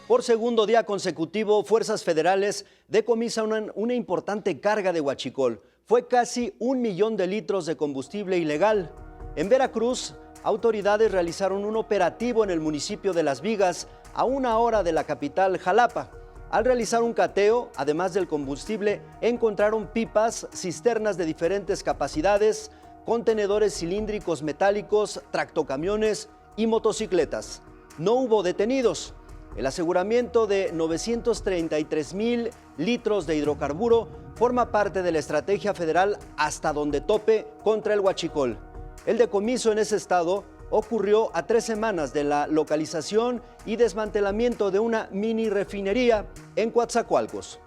Por segundo día consecutivo, fuerzas federales decomisan una importante carga de huachicol. Fue casi 1 millón de litros de combustible ilegal. En Veracruz, autoridades realizaron un operativo en el municipio de Las Vigas, a 1 hora de la capital Jalapa. Al realizar un cateo, además del combustible, encontraron pipas, cisternas de diferentes capacidades, contenedores cilíndricos metálicos, tractocamiones y motocicletas. No hubo detenidos. El aseguramiento de 933,000 litros de hidrocarburo forma parte de la estrategia federal Hasta Donde Tope contra el huachicol. El decomiso en ese estado ocurrió a 3 semanas de la localización y desmantelamiento de una mini refinería en Coatzacoalcos.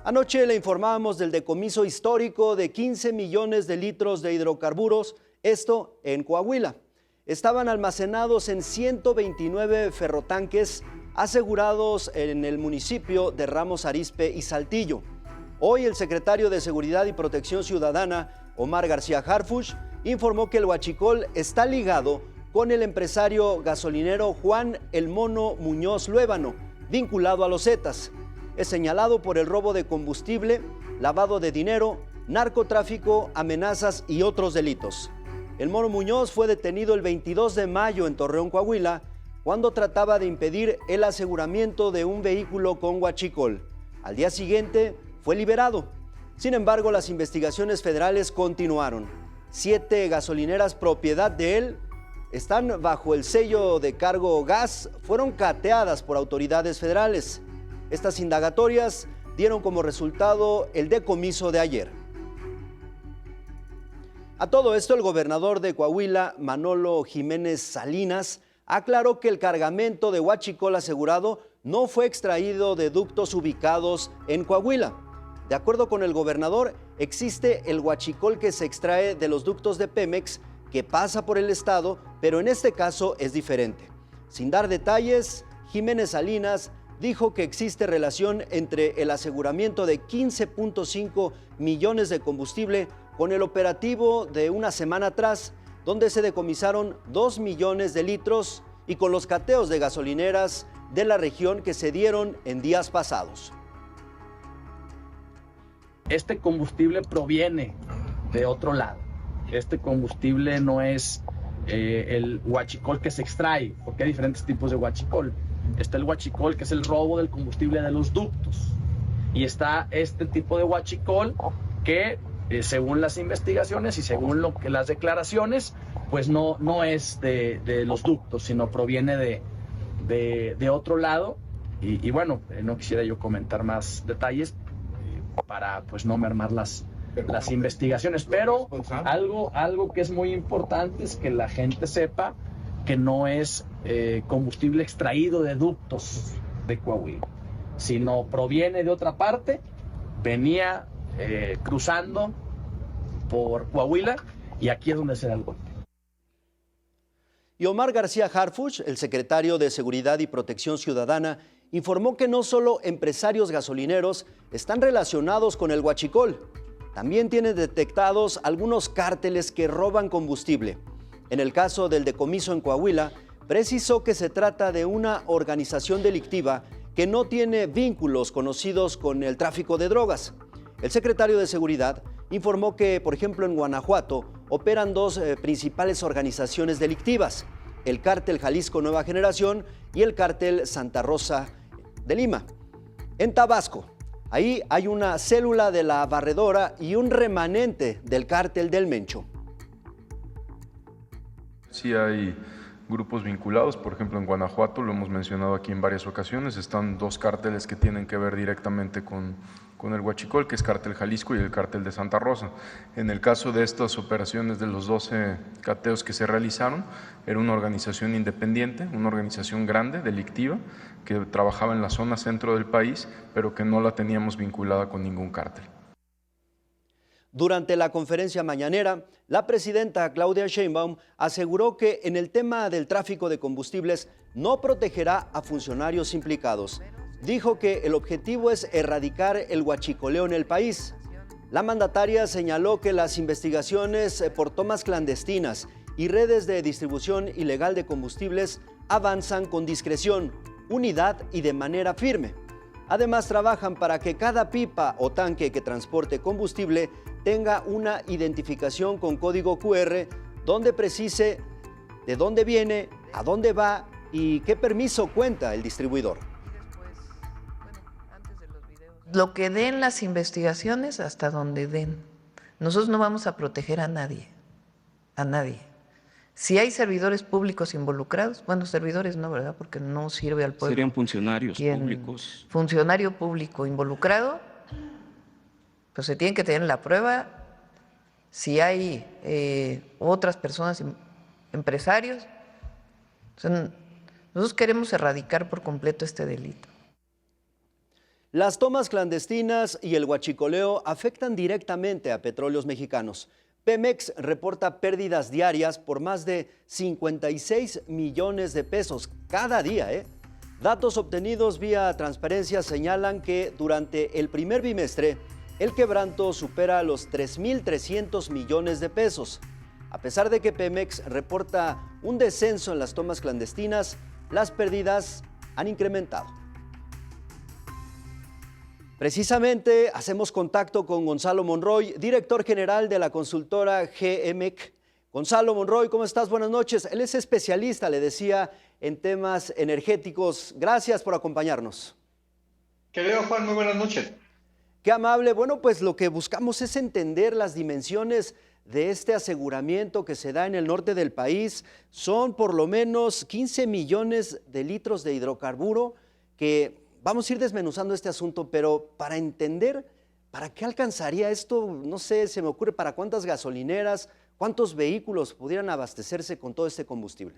Anoche le informábamos del decomiso histórico de 15 millones de litros de hidrocarburos, esto en Coahuila. Estaban almacenados en 129 ferrotanques asegurados en el municipio de Ramos Arizpe y Saltillo. Hoy el secretario de Seguridad y Protección Ciudadana, Omar García Harfuch, informó que el huachicol está ligado con el empresario gasolinero Juan El Mono Muñoz Luébano, vinculado a los Zetas. Es señalado por el robo de combustible, lavado de dinero, narcotráfico, amenazas y otros delitos. El Mono Muñoz fue detenido el 22 de mayo en Torreón, Coahuila, cuando trataba de impedir el aseguramiento de un vehículo con huachicol. Al día siguiente fue liberado. Sin embargo, las investigaciones federales continuaron. 7 gasolineras propiedad de él están bajo el sello de cargo gas, fueron cateadas por autoridades federales. Estas indagatorias dieron como resultado el decomiso de ayer. A todo esto, el gobernador de Coahuila, Manolo Jiménez Salinas, aclaró que el cargamento de huachicol asegurado no fue extraído de ductos ubicados en Coahuila. De acuerdo con el gobernador, existe el huachicol que se extrae de los ductos de Pemex, que pasa por el estado, pero en este caso es diferente. Sin dar detalles, Jiménez Salinas dijo que existe relación entre el aseguramiento de 15.5 millones de combustible con el operativo de una semana atrás, donde se decomisaron 2 millones de litros, y con los cateos de gasolineras de la región que se dieron en días pasados. Este combustible proviene de otro lado. Este combustible no es el huachicol que se extrae, porque hay diferentes tipos de huachicol. Está el huachicol, que es el robo del combustible de los ductos, y está este tipo de huachicol que según las investigaciones y según las declaraciones, pues no es de los ductos, sino proviene de otro lado. Y bueno, no quisiera yo comentar más detalles para pues no mermar las investigaciones, pero algo que es muy importante es que la gente sepa que no es combustible extraído de ductos de Coahuila, sino proviene de otra parte, venía cruzando por Coahuila, y aquí es donde se da el golpe. Y Omar García Harfuch, el secretario de Seguridad y Protección Ciudadana, informó que no solo empresarios gasolineros están relacionados con el huachicol, también tienen detectados algunos cárteles que roban combustible. En el caso del decomiso en Coahuila, precisó que se trata de una organización delictiva que no tiene vínculos conocidos con el tráfico de drogas. El secretario de Seguridad informó que, por ejemplo, en Guanajuato operan 2 principales organizaciones delictivas: el Cártel Jalisco Nueva Generación y el Cártel Santa Rosa de Lima. En Tabasco, ahí hay una célula de la Barredora y un remanente del Cártel del Mencho. Sí hay grupos vinculados, por ejemplo en Guanajuato, lo hemos mencionado aquí en varias ocasiones, están 2 cárteles que tienen que ver directamente con el huachicol, que es Cártel Jalisco y el Cártel de Santa Rosa. En el caso de estas operaciones, de los 12 cateos que se realizaron, era una organización independiente, una organización grande, delictiva, que trabajaba en la zona centro del país, pero que no la teníamos vinculada con ningún cártel. Durante la conferencia mañanera, la presidenta Claudia Sheinbaum aseguró que en el tema del tráfico de combustibles no protegerá a funcionarios implicados. Dijo que el objetivo es erradicar el huachicoleo en el país. La mandataria señaló que las investigaciones por tomas clandestinas y redes de distribución ilegal de combustibles avanzan con discreción. unidad y de manera firme. Además, trabajan para que cada pipa o tanque que transporte combustible tenga una identificación con código QR donde precise de dónde viene, a dónde va y qué permiso cuenta el distribuidor. Lo que den las investigaciones hasta donde den. Nosotros no vamos a proteger a nadie, a nadie. Si hay servidores públicos involucrados, bueno, servidores no, ¿verdad? Porque no sirve al pueblo. Serían funcionarios públicos. Funcionario público involucrado, pues se tiene que tener la prueba. Si hay otras personas, empresarios, o sea, nosotros queremos erradicar por completo este delito. Las tomas clandestinas y el huachicoleo afectan directamente a Petróleos Mexicanos. Pemex reporta pérdidas diarias por más de 56 millones de pesos cada día. Datos obtenidos vía transparencia señalan que durante el primer bimestre el quebranto supera los 3.300 millones de pesos. A pesar de que Pemex reporta un descenso en las tomas clandestinas, las pérdidas han incrementado. Precisamente hacemos contacto con Gonzalo Monroy, director general de la consultora GEMEC. Gonzalo Monroy, ¿cómo estás? Buenas noches. Él es especialista, le decía, en temas energéticos. Gracias por acompañarnos. Querido Juan, muy buenas noches. Qué amable. Bueno, pues lo que buscamos es entender las dimensiones de este aseguramiento que se da en el norte del país. Son por lo menos 15 millones de litros de hidrocarburo que vamos a ir desmenuzando este asunto, pero para entender para qué alcanzaría esto, no sé, se me ocurre para cuántas gasolineras, cuántos vehículos pudieran abastecerse con todo este combustible.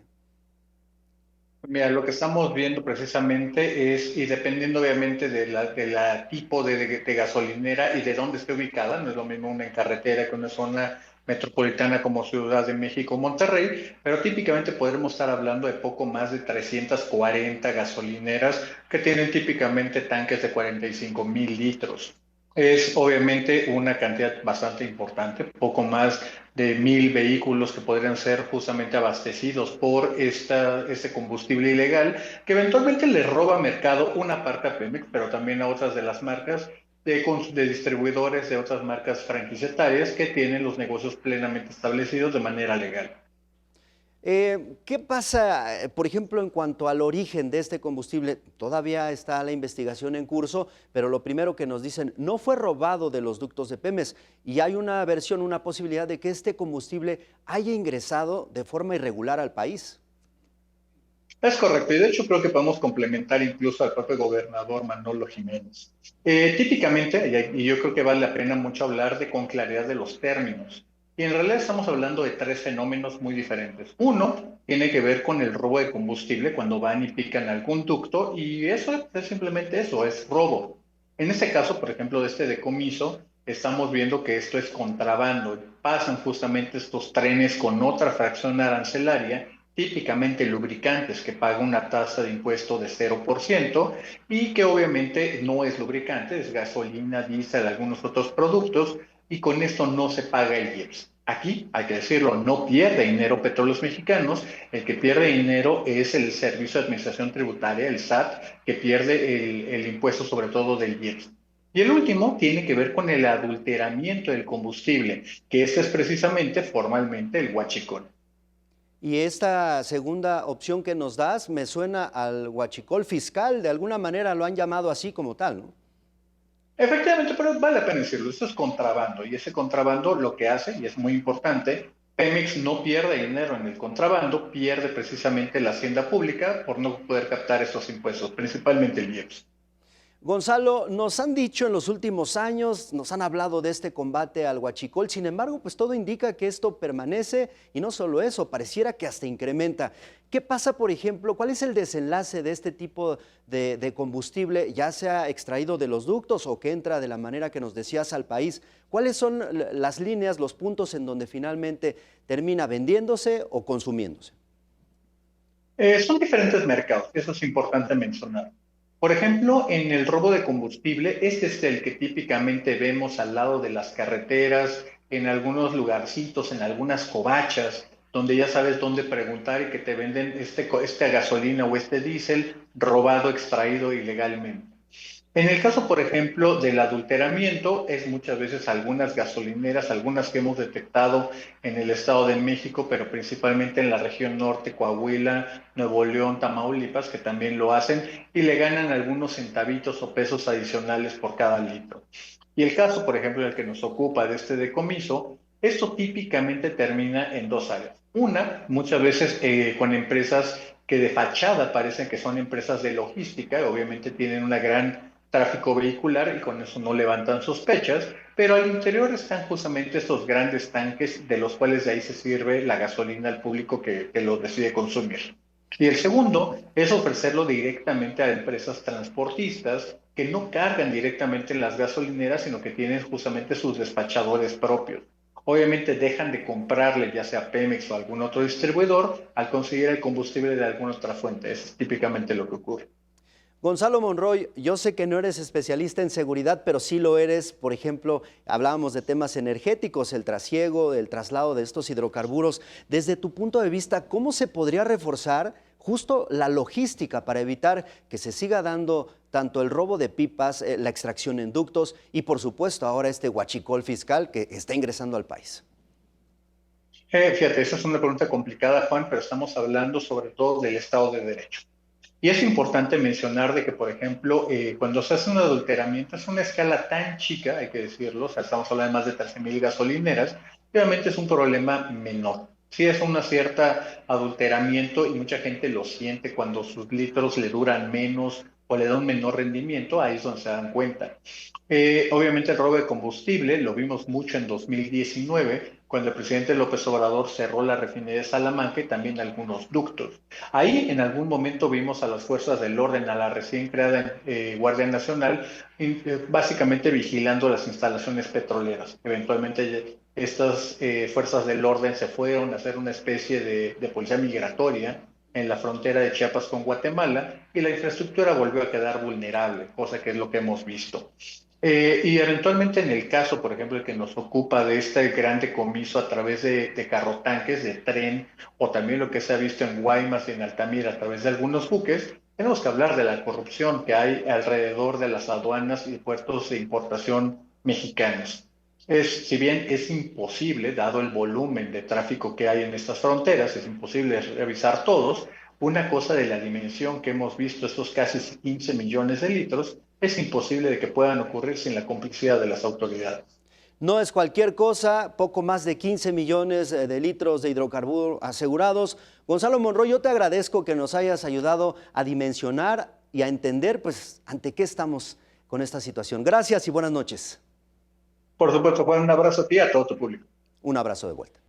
Mira, lo que estamos viendo precisamente es, y dependiendo obviamente de la tipo de gasolinera y de dónde esté ubicada, no es lo mismo una en carretera que una zona metropolitana como Ciudad de México o Monterrey, pero típicamente podremos estar hablando de poco más de 340 gasolineras que tienen típicamente tanques de 45,000 litros. Es obviamente una cantidad bastante importante, poco más de 1,000 vehículos que podrían ser justamente abastecidos por este combustible ilegal, que eventualmente le roba mercado una parte a Pemex, pero también a otras de las marcas de distribuidores de otras marcas franquiciatarias que tienen los negocios plenamente establecidos de manera legal. ¿Qué pasa, por ejemplo, en cuanto al origen de este combustible? Todavía está la investigación en curso, pero lo primero que nos dicen, no fue robado de los ductos de Pemex, y hay una versión, una posibilidad de que este combustible haya ingresado de forma irregular al país. Es correcto, y de hecho creo que podemos complementar incluso al propio gobernador Manolo Jiménez. Típicamente, y yo creo que vale la pena mucho hablar con claridad de los términos, y en realidad estamos hablando de tres fenómenos muy diferentes. Uno tiene que ver con el robo de combustible cuando van y pican algún ducto, y eso es simplemente eso, es robo. En este caso, por ejemplo, de este decomiso, estamos viendo que esto es contrabando. Pasan justamente estos trenes con otra fracción arancelaria, típicamente lubricantes, que paga una tasa de impuesto de 0% y que obviamente no es lubricante, es gasolina, diésel, algunos otros productos, y con esto no se paga el IEPS. Aquí, hay que decirlo, no pierde dinero Petróleos Mexicanos, el que pierde dinero es el Servicio de Administración Tributaria, el SAT, que pierde el impuesto sobre todo del IEPS. Y el último tiene que ver con el adulteramiento del combustible, que este es precisamente formalmente el huachicol. Y esta segunda opción que nos das me suena al huachicol fiscal, de alguna manera lo han llamado así como tal, ¿no? Efectivamente, pero vale la pena decirlo, esto es contrabando, y ese contrabando lo que hace, y es muy importante, Pemex no pierde dinero en el contrabando, pierde precisamente la hacienda pública por no poder captar estos impuestos, principalmente el IEPS. Gonzalo, nos han dicho en los últimos años, nos han hablado de este combate al huachicol, sin embargo, pues todo indica que esto permanece y no solo eso, pareciera que hasta incrementa. ¿Qué pasa, por ejemplo, cuál es el desenlace de este tipo de combustible, ya sea extraído de los ductos o que entra de la manera que nos decías al país? ¿Cuáles son las líneas, los puntos en donde finalmente termina vendiéndose o consumiéndose? Son diferentes mercados, eso es importante mencionar. Por ejemplo, en el robo de combustible, este es el que típicamente vemos al lado de las carreteras, en algunos lugarcitos, en algunas covachas, donde ya sabes dónde preguntar y que te venden esta gasolina o este diésel robado, extraído ilegalmente. En el caso, por ejemplo, del adulteramiento, es muchas veces algunas gasolineras, algunas que hemos detectado en el Estado de México, pero principalmente en la región norte, Coahuila, Nuevo León, Tamaulipas, que también lo hacen y le ganan algunos centavitos o pesos adicionales por cada litro. Y el caso, por ejemplo, el que nos ocupa de este decomiso, esto típicamente termina en dos áreas. Una, muchas veces con empresas que de fachada parecen que son empresas de logística, obviamente tienen una gran tráfico vehicular y con eso no levantan sospechas, pero al interior están justamente estos grandes tanques de los cuales de ahí se sirve la gasolina al público que lo decide consumir. Y el segundo es ofrecerlo directamente a empresas transportistas que no cargan directamente en las gasolineras, sino que tienen justamente sus despachadores propios. Obviamente dejan de comprarle ya sea Pemex o algún otro distribuidor al conseguir el combustible de alguna otra fuente. Eso es típicamente lo que ocurre. Gonzalo Monroy, yo sé que no eres especialista en seguridad, pero sí lo eres. Por ejemplo, hablábamos de temas energéticos, el trasiego, el traslado de estos hidrocarburos. Desde tu punto de vista, ¿cómo se podría reforzar justo la logística para evitar que se siga dando tanto el robo de pipas, la extracción en ductos y, por supuesto, ahora este huachicol fiscal que está ingresando al país? Fíjate, esa es una pregunta complicada, Juan, pero estamos hablando sobre todo del Estado de Derecho. Y es importante mencionar de que, por ejemplo, cuando se hace un adulteramiento es una escala tan chica, hay que decirlo, o sea, estamos hablando de más de 13,000 gasolineras, obviamente es un problema menor. Sí es un cierto adulteramiento y mucha gente lo siente cuando sus litros le duran menos o le da un menor rendimiento, ahí es donde se dan cuenta. Obviamente el robo de combustible lo vimos mucho en 2019, cuando el presidente López Obrador cerró la refinería de Salamanca y también algunos ductos. Ahí en algún momento vimos a las fuerzas del orden, a la recién creada Guardia Nacional, básicamente vigilando las instalaciones petroleras. Eventualmente estas fuerzas del orden se fueron a hacer una especie de policía migratoria en la frontera de Chiapas con Guatemala y la infraestructura volvió a quedar vulnerable, cosa que es lo que hemos visto. Y eventualmente en el caso, por ejemplo, el que nos ocupa de este gran decomiso a través de carrotanques, de tren, o también lo que se ha visto en Guaymas y en Altamira a través de algunos buques, tenemos que hablar de la corrupción que hay alrededor de las aduanas y puertos de importación mexicanos. Si bien es imposible, dado el volumen de tráfico que hay en estas fronteras, es imposible revisar todos, una cosa de la dimensión que hemos visto, estos casi 15 millones de litros, es imposible de que puedan ocurrir sin la complicidad de las autoridades. No es cualquier cosa, poco más de 15 millones de litros de hidrocarburos asegurados. Gonzalo Monroy, yo te agradezco que nos hayas ayudado a dimensionar y a entender, pues, ante qué estamos con esta situación. Gracias y buenas noches. Por supuesto, Juan, un abrazo a ti y a todo tu público. Un abrazo de vuelta.